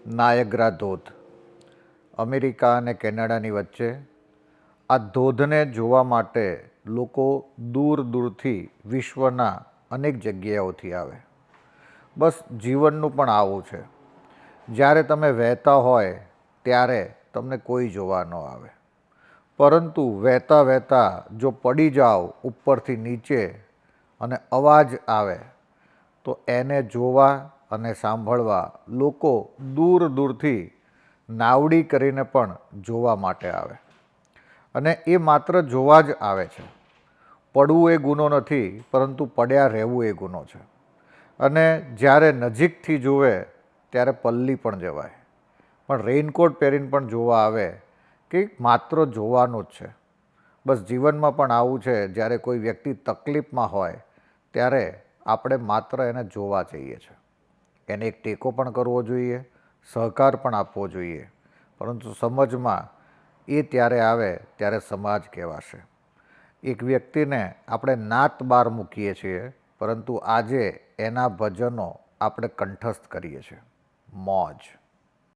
Niagara ધોધ America અને કેનેડાની વચ્ચે આ ધોધને જોવા માટે લોકો દૂર દૂરથી વિશ્વના અનેક જગ્યાઓથી આવે. બસ જીવનનું પણ આવું છે. જ્યારે તમે વહેતા હોય ત્યારે તમને કોઈ જોવા ન આવે, પરંતુ વહેતા વહેતા જો પડી જાઓ ઉપરથી નીચે અને અવાજ આવે તો એને જોવા અને સાંભળવા લોકો દૂર દૂરથી નાવડી કરીને પણ જોવા માટે આવે. અને એ માત્ર જોવા જ આવે છે. પડવું એ ગુનો નથી, પરંતુ પડ્યા રહેવું એ ગુનો છે. અને જ્યારે નજીકથી જુએ ત્યારે પલ્લી પણ જવાય. પણ રેઇનકોટ પહેરીને પણ જોવા આવે કે માત્ર જોવાનું જ છે. બસ જીવનમાં પણ આવું છે. જ્યારે કોઈ વ્યક્તિ તકલીફમાં હોય ત્યારે આપણે માત્ર એને જોવા જઈએ છીએ. એને એક ટેકો પણ કરવો જોઈએ, સહકાર પણ આપવો જોઈએ, પરંતુ સમજમાં એ ત્યારે આવે ત્યારે સમાજ કહેવાશે. એક વ્યક્તિને આપણે નાત બહાર મૂકીએ છીએ, પરંતુ આજે એના ભજનો આપણે કંઠસ્થ કરીએ છીએ. મોજ.